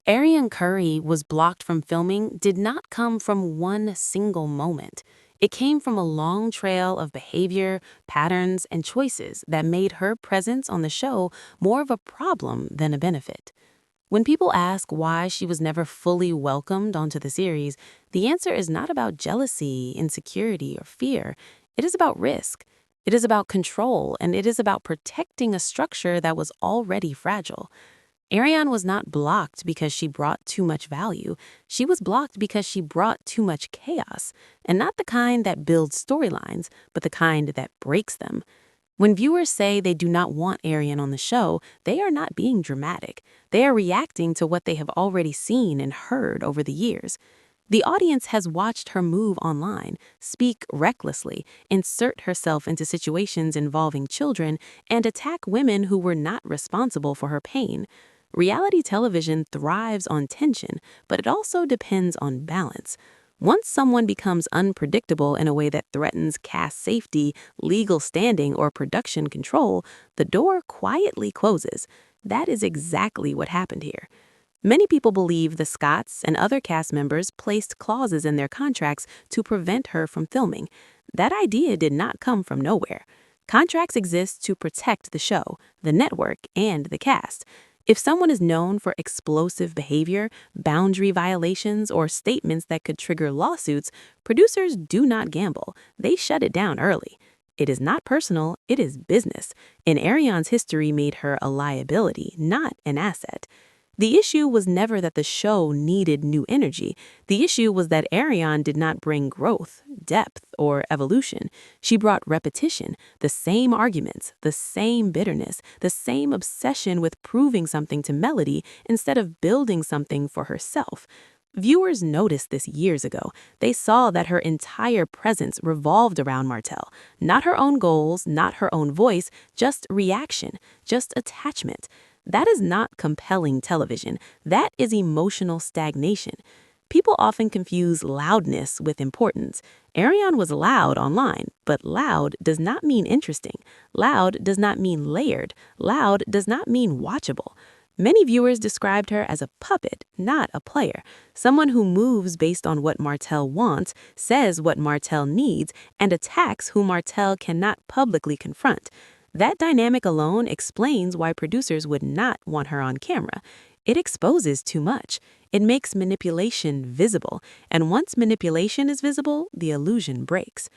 Arionne Curry was blocked from filming did not come from one single moment. It came from a long trail of behavior, patterns, and choices that made her presence on the show more of a problem than a benefit. When people ask why she was never fully welcomed onto the series, the answer is not about jealousy, insecurity, or fear. It is about risk. It is about control, and it is about protecting a structure that was already fragile. Ariane was not blocked because she brought too much value. She was blocked because she brought too much chaos, and not the kind that builds storylines, but the kind that breaks them. When viewers say they do not want Ariane on the show, they are not being dramatic. They are reacting to what they have already seen and heard over the years. The audience has watched her move online, speak recklessly, insert herself into situations involving children, and attack women who were not responsible for her pain. Reality television thrives on tension, but it also depends on balance. Once someone becomes unpredictable in a way that threatens cast safety, legal standing, or production control, the door quietly closes. That is exactly what happened here. Many people believe the Scotts and other cast members placed clauses in their contracts to prevent her from filming. That idea did not come from nowhere. Contracts exist to protect the show, the network, and the cast. If someone is known for explosive behavior, boundary violations, or statements that could trigger lawsuits, producers do not gamble. They shut it down early. It is not personal, it is business. And Ariane's history made her a liability, not an asset. The issue was never that the show needed new energy. The issue was that Arionne did not bring growth, depth, or evolution. She brought repetition, the same arguments, the same bitterness, the same obsession with proving something to Melody instead of building something for herself. Viewers noticed this years ago. They saw that her entire presence revolved around Martell. Not her own goals, not her own voice, just reaction, just attachment. That is not compelling television. That is emotional stagnation. People often confuse loudness with importance. Ariane was loud online, but loud does not mean interesting. Loud does not mean layered. Loud does not mean watchable. Many viewers described her as a puppet, not a player. Someone who moves based on what Martell wants, says what Martell needs, and attacks who Martell cannot publicly confront. That dynamic alone explains why producers would not want her on camera. It exposes too much. It makes manipulation visible, and once manipulation is visible, the illusion breaks.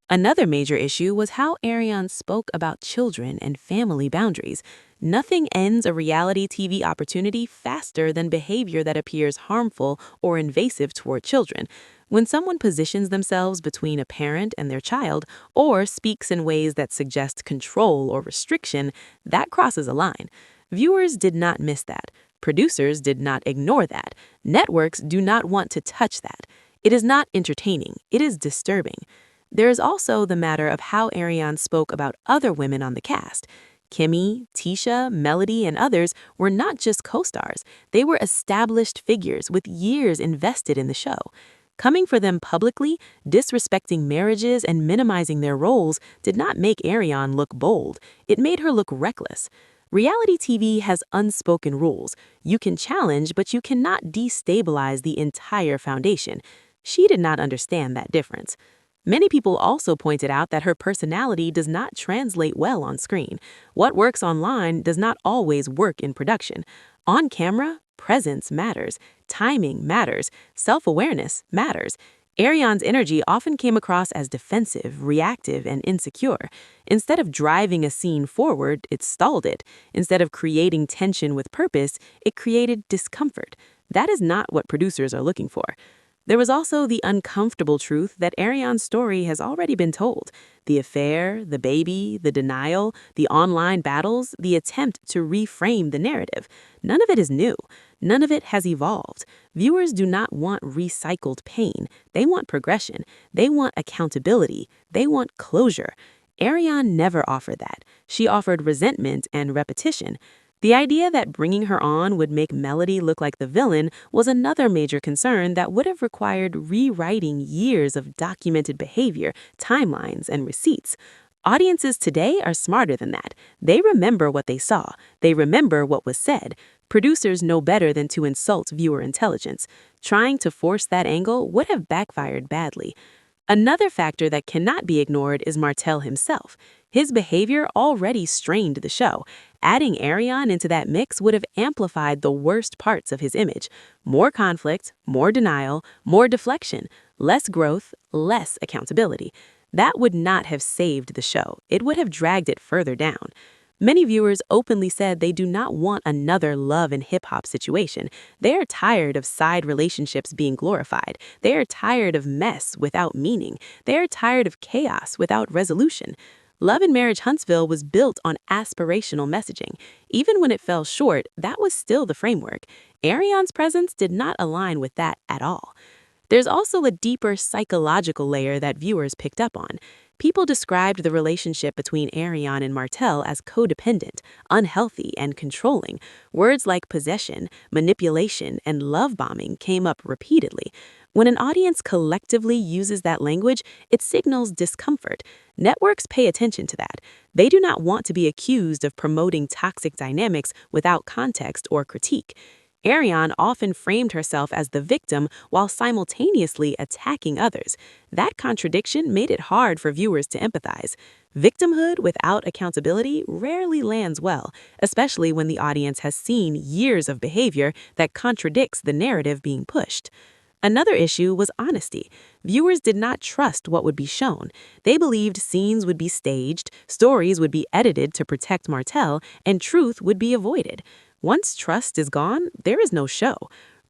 Another major issue was how Ariane spoke about children and family boundaries. Nothing ends a reality TV opportunity faster than behavior that appears harmful or invasive toward children. When someone positions themselves between a parent and their child, or speaks in ways that suggest control or restriction, that crosses a line. Viewers did not miss that. Producers did not ignore that. Networks do not want to touch that. It is not entertaining. It is disturbing. There is also the matter of how Ariane spoke about other women on the cast. Kimmy, Tisha, Melody, and others were not just co-stars. They were established figures with years invested in the show. Coming for them publicly, disrespecting marriages, and minimizing their roles did not make Ariane look bold. It made her look reckless. Reality TV has unspoken rules. You can challenge, but you cannot destabilize the entire foundation. She did not understand that difference. Many people also pointed out that her personality does not translate well on screen. What works online does not always work in production. On camera, presence matters. Timing matters. Self-awareness matters. Ariane's energy often came across as defensive, reactive, and insecure. Instead of driving a scene forward, it stalled it. Instead of creating tension with purpose, it created discomfort. That is not what producers are looking for. There was also the uncomfortable truth that Ariane's story has already been told. The affair, the baby, the denial, the online battles, the attempt to reframe the narrative. None of it is new. None of it has evolved. Viewers do not want recycled pain. They want progression. They want accountability. They want closure. Ariane never offered that. She offered resentment and repetition. The idea that bringing her on would make Melody look like the villain was another major concern that would have required rewriting years of documented behavior, timelines, and receipts. Audiences today are smarter than that. They remember what they saw. They remember what was said. Producers know better than to insult viewer intelligence. Trying to force that angle would have backfired badly. Another factor that cannot be ignored is Martell himself. His behavior already strained the show. Adding Arionne into that mix would have amplified the worst parts of his image. More conflict, more denial, more deflection, less growth, less accountability. That would not have saved the show. It would have dragged it further down. Many viewers openly said they do not want another love and hip-hop situation. They are tired of side relationships being glorified. They are tired of mess without meaning. They are tired of chaos without resolution. Love and Marriage Huntsville was built on aspirational messaging. Even when it fell short, that was still the framework. Arionne's presence did not align with that at all. There's also a deeper psychological layer that viewers picked up on. People described the relationship between Arionne and Martell as codependent, unhealthy, and controlling. Words like possession, manipulation, and love bombing came up repeatedly. When an audience collectively uses that language, it signals discomfort. Networks pay attention to that. They do not want to be accused of promoting toxic dynamics without context or critique. Arionne often framed herself as the victim while simultaneously attacking others. That contradiction made it hard for viewers to empathize. Victimhood without accountability rarely lands well, especially when the audience has seen years of behavior that contradicts the narrative being pushed. Another issue was honesty. Viewers did not trust what would be shown. They believed scenes would be staged, stories would be edited to protect Martell, and truth would be avoided. Once trust is gone, there is no show.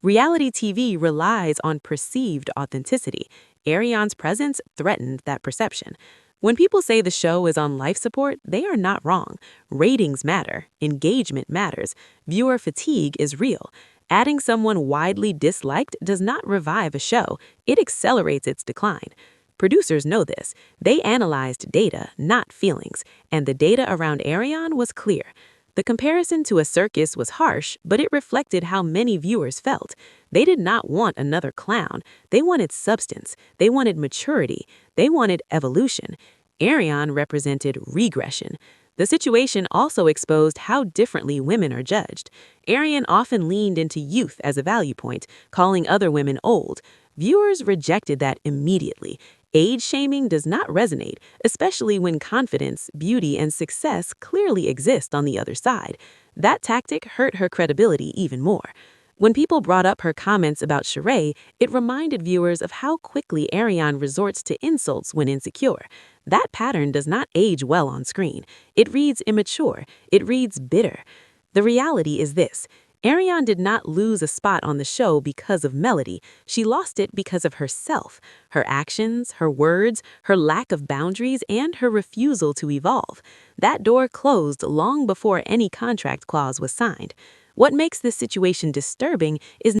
Reality TV relies on perceived authenticity. Arionne's presence threatened that perception. When people say the show is on life support, they are not wrong. Ratings matter. Engagement matters. Viewer fatigue is real. Adding someone widely disliked does not revive a show. It accelerates its decline. Producers know this. They analyzed data, not feelings, and the data around Arionne was clear. The comparison to a circus was harsh, but it reflected how many viewers felt. They did not want another clown. They wanted substance. They wanted maturity. They wanted evolution. Arionne represented regression. The situation also exposed how differently women are judged. Arionne often leaned into youth as a value point, calling other women old. Viewers rejected that immediately. Age shaming does not resonate, especially when confidence, beauty, and success clearly exist on the other side. That tactic hurt her credibility even more. When people brought up her comments about Sheree, it reminded viewers of how quickly Arionne resorts to insults when insecure. That pattern does not age well on screen. It reads immature. It reads bitter. The reality is this. Arionne did not lose a spot on the show because of melody. She lost it because of herself, her actions, her words, her lack of boundaries, and her refusal to evolve. That door closed long before any contract clause was signed. What makes this situation disturbing is